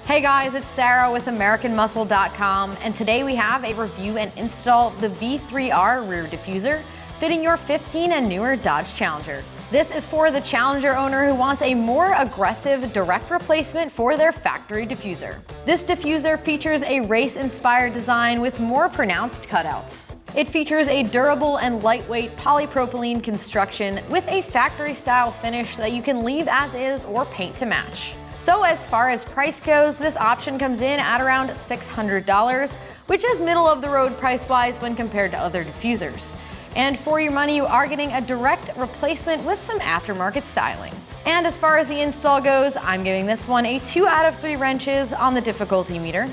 Hey guys, it's Sarah with AmericanMuscle.com, and today we have a review and install the V3R rear diffuser fitting your 15 and newer Dodge Challenger. This is for the Challenger owner who wants a more aggressive direct replacement for their factory diffuser. This diffuser features a race-inspired design with more pronounced cutouts. It features a durable and lightweight polypropylene construction with a factory-style finish that you can leave as is or paint to match. So as far as price goes, this option comes in at around $600, which is middle of the road price-wise when compared to other diffusers. And for your money, you are getting a direct replacement with some aftermarket styling. And as far as the install goes, I'm giving this one a 2 out of 3 wrenches on the difficulty meter.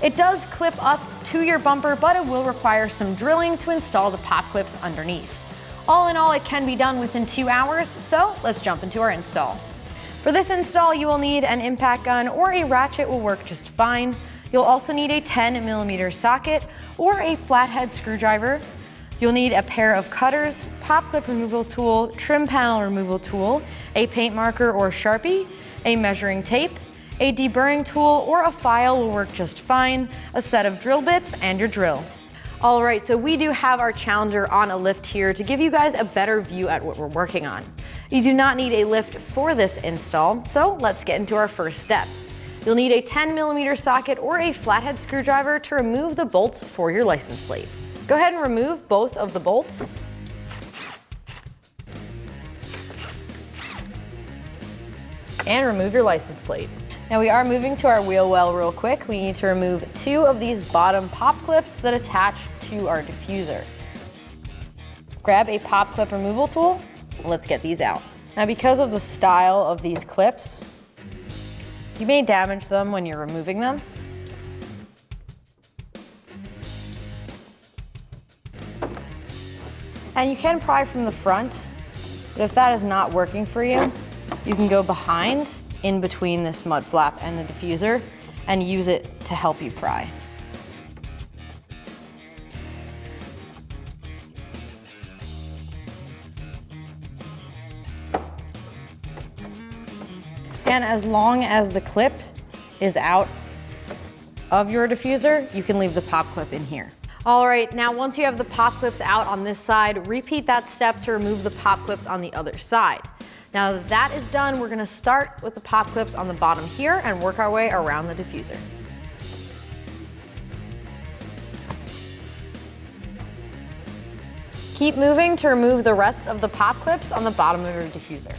It does clip up to your bumper, but it will require some drilling to install the pop clips underneath. All in all, it can be done within 2 hours, so let's jump into our install. For this install, you will need an impact gun or a ratchet will work just fine. You'll also need a 10mm socket or a flathead screwdriver. You'll need a pair of cutters, pop clip removal tool, trim panel removal tool, a paint marker or Sharpie, a measuring tape, a deburring tool or a file will work just fine, a set of drill bits, and your drill. All right, so we do have our Challenger on a lift here to give you guys a better view at what we're working on. You do not need a lift for this install, so let's get into our first step. You'll need a 10mm socket or a flathead screwdriver to remove the bolts for your license plate. Go ahead and remove both of the bolts. And remove your license plate. Now we are moving to our wheel well real quick. We need to remove 2 of these bottom pop clips that attach to our diffuser. Grab a pop clip removal tool. Let's get these out. Now because of the style of these clips, you may damage them when you're removing them. And you can pry from the front, but if that is not working for you, you can go behind in between this mud flap and the diffuser and use it to help you pry. And as long as the clip is out of your diffuser, you can leave the pop clip in here. All right, now once you have the pop clips out on this side, repeat that step to remove the pop clips on the other side. Now that that is done, we're gonna start with the pop clips on the bottom here and work our way around the diffuser. Keep moving to remove the rest of the pop clips on the bottom of your diffuser.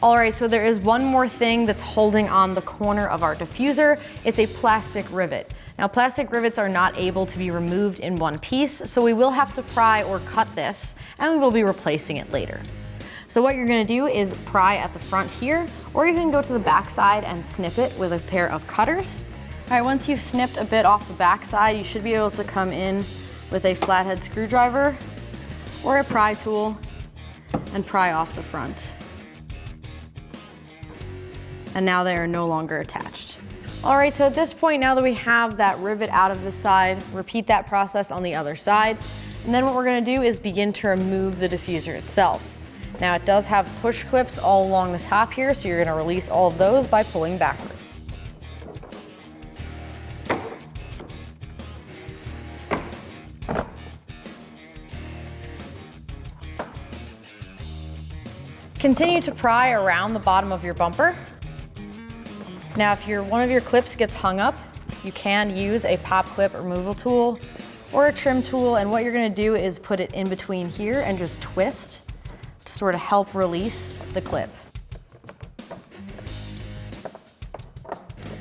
All right, so there is one more thing that's holding on the corner of our diffuser. It's a plastic rivet. Now, plastic rivets are not able to be removed in one piece, so we will have to pry or cut this, and we will be replacing it later. So what you're gonna do is pry at the front here, or you can go to the back side and snip it with a pair of cutters. All right, once you've snipped a bit off the back side, you should be able to come in with a flathead screwdriver or a pry tool and pry off the front. And now they are no longer attached. All right, so at this point, now that we have that rivet out of the side, repeat that process on the other side. And then what we're gonna do is begin to remove the diffuser itself. Now it does have push clips all along the top here, so you're gonna release all of those by pulling backwards. Continue to pry around the bottom of your bumper. Now, if one of your clips gets hung up, you can use a pop clip removal tool or a trim tool, and what you're gonna do is put it in between here and just twist to sort of help release the clip.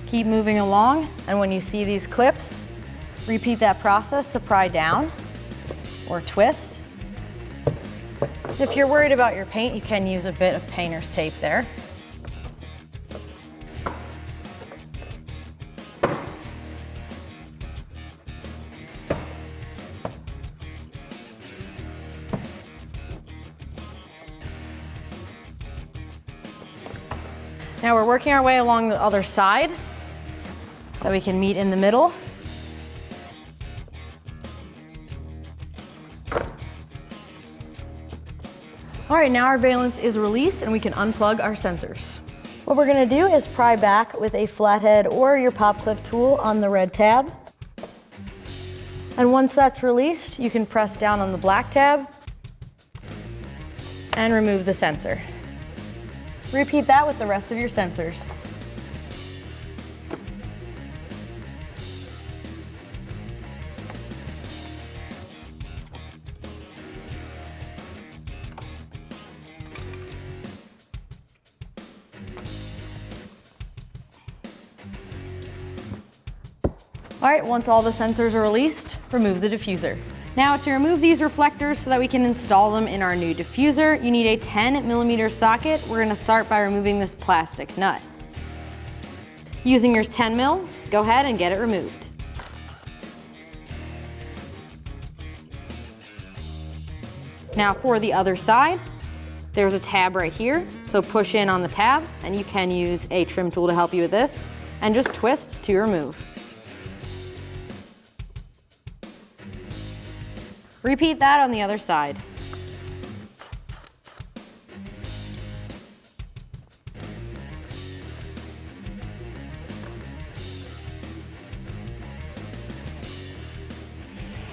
Keep moving along, and when you see these clips, repeat that process to pry down or twist. If you're worried about your paint, you can use a bit of painter's tape there. Now we're working our way along the other side so we can meet in the middle. All right, now our valence is released and we can unplug our sensors. What we're gonna do is pry back with a flathead or your pop clip tool on the red tab. And once that's released, you can press down on the black tab and remove the sensor. Repeat that with the rest of your sensors. All right, once all the sensors are released, remove the diffuser. Now to remove these reflectors so that we can install them in our new diffuser, you need a 10mm socket. We're gonna start by removing this plastic nut. Using your 10mm, go ahead and get it removed. Now for the other side, there's a tab right here. So push in on the tab and you can use a trim tool to help you with this and just twist to remove. Repeat that on the other side.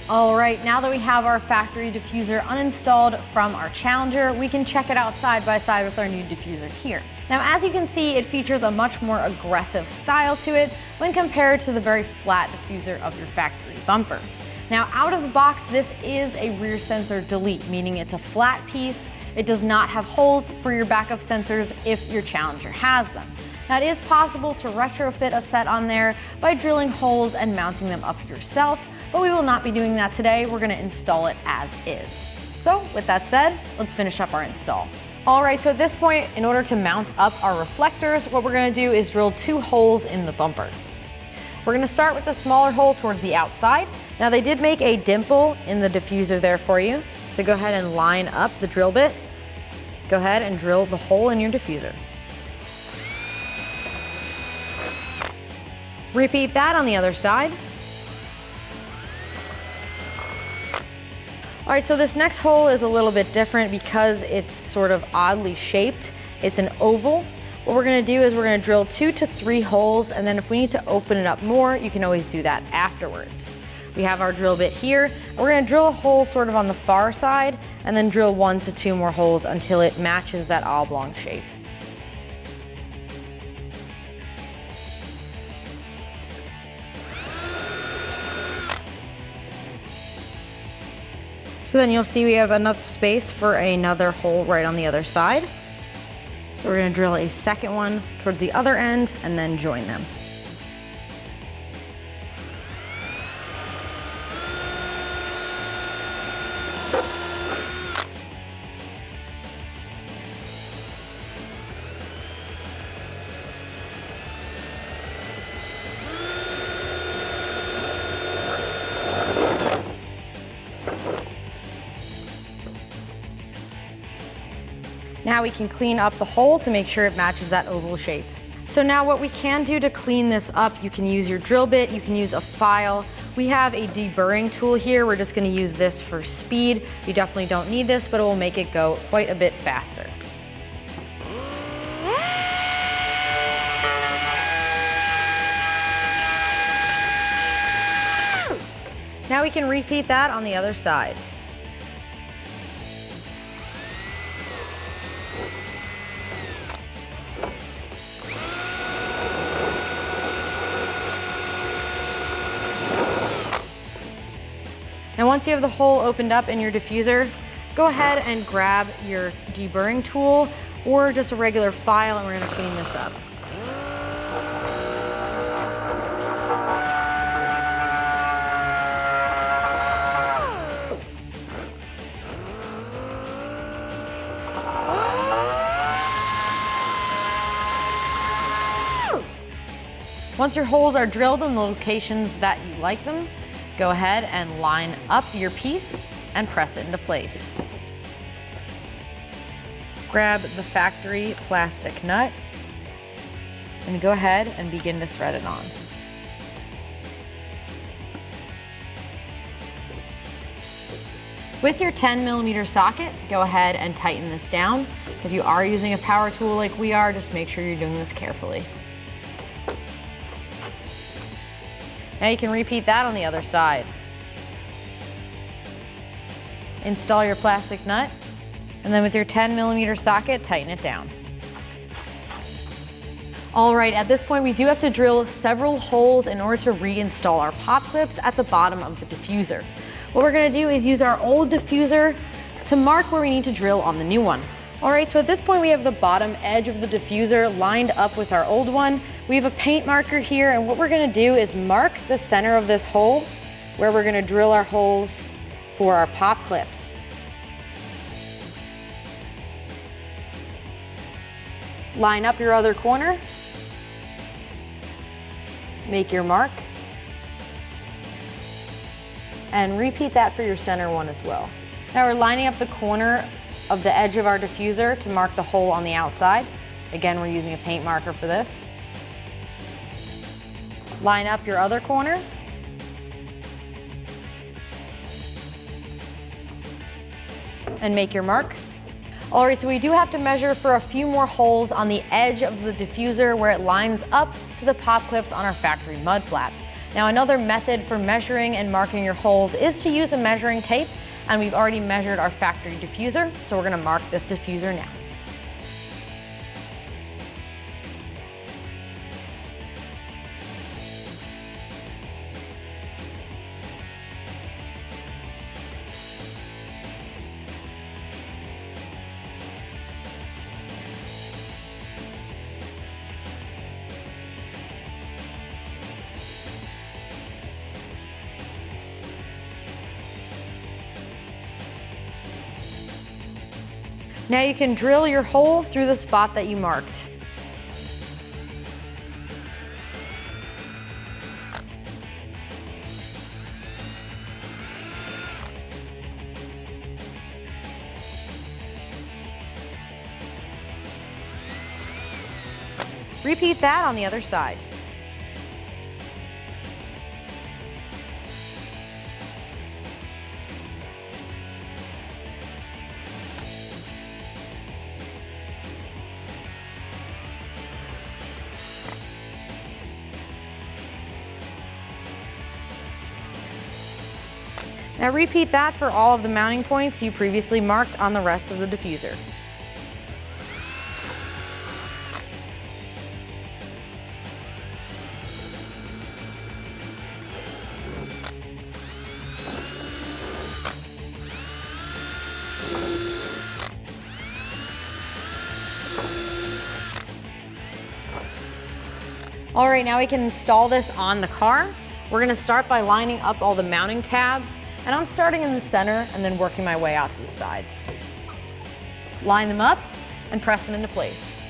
All right, now that we have our factory diffuser uninstalled from our Challenger, we can check it out side by side with our new diffuser here. Now, as you can see, it features a much more aggressive style to it when compared to the very flat diffuser of your factory bumper. Now, out of the box, this is a rear sensor delete, meaning it's a flat piece. It does not have holes for your backup sensors if your Challenger has them. Now, it is possible to retrofit a set on there by drilling holes and mounting them up yourself, but we will not be doing that today. We're gonna install it as is. So with that said, let's finish up our install. All right, so at this point, in order to mount up our reflectors, what we're gonna do is drill 2 holes in the bumper. We're gonna start with the smaller hole towards the outside. Now they did make a dimple in the diffuser there for you. So go ahead and line up the drill bit. Go ahead and drill the hole in your diffuser. Repeat that on the other side. All right, so this next hole is a little bit different because it's sort of oddly shaped. It's an oval. What we're gonna do is we're gonna drill 2 to 3 holes, and then if we need to open it up more, you can always do that afterwards. We have our drill bit here. We're gonna drill a hole sort of on the far side, and then drill 1 to 2 more holes until it matches that oblong shape. So then you'll see we have enough space for another hole right on the other side. So we're gonna drill a second one towards the other end and then join them. Now we can clean up the hole to make sure it matches that oval shape. So now what we can do to clean this up, you can use your drill bit, you can use a file. We have a deburring tool here. We're just gonna use this for speed. You definitely don't need this, but it will make it go quite a bit faster. Now we can repeat that on the other side. And once you have the hole opened up in your diffuser, go ahead and grab your deburring tool or just a regular file, and we're gonna clean this up. Once your holes are drilled in the locations that you like them, go ahead and line up your piece and press it into place. Grab the factory plastic nut and go ahead and begin to thread it on. With your 10mm socket, go ahead and tighten this down. If you are using a power tool like we are, just make sure you're doing this carefully. Now you can repeat that on the other side. Install your plastic nut, and then with your 10mm socket, tighten it down. All right, at this point we do have to drill several holes in order to reinstall our pop clips at the bottom of the diffuser. What we're gonna do is use our old diffuser to mark where we need to drill on the new one. All right, so at this point we have the bottom edge of the diffuser lined up with our old one. We have a paint marker here, and what we're gonna do is mark the center of this hole where we're gonna drill our holes for our pop clips. Line up your other corner. Make your mark. And repeat that for your center one as well. Now we're lining up the corner of the edge of our diffuser to mark the hole on the outside. Again, we're using a paint marker for this. Line up your other corner. And make your mark. All right, so we do have to measure for a few more holes on the edge of the diffuser where it lines up to the pop clips on our factory mud flap. Now another method for measuring and marking your holes is to use a measuring tape, and we've already measured our factory diffuser, so we're gonna mark this diffuser now. Now you can drill your hole through the spot that you marked. Repeat that on the other side. Now repeat that for all of the mounting points you previously marked on the rest of the diffuser. All right, now we can install this on the car. We're gonna start by lining up all the mounting tabs, and I'm starting in the center and then working my way out to the sides. Line them up and press them into place.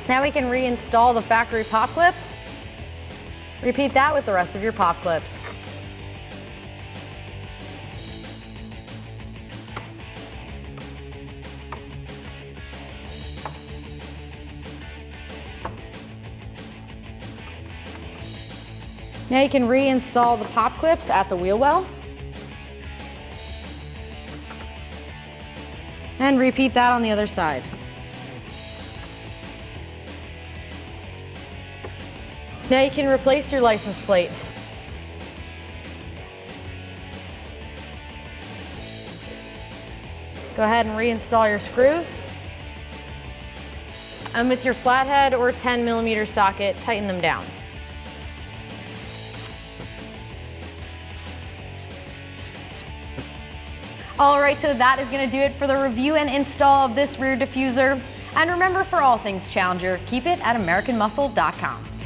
Now we can reinstall the factory pop clips. Repeat that with the rest of your pop clips. Now you can reinstall the pop clips at the wheel well. And repeat that on the other side. Now you can replace your license plate. Go ahead and reinstall your screws. And with your flathead or 10mm socket, tighten them down. All right, so that is gonna do it for the review and install of this rear diffuser. And remember, for all things Challenger, keep it at AmericanMuscle.com.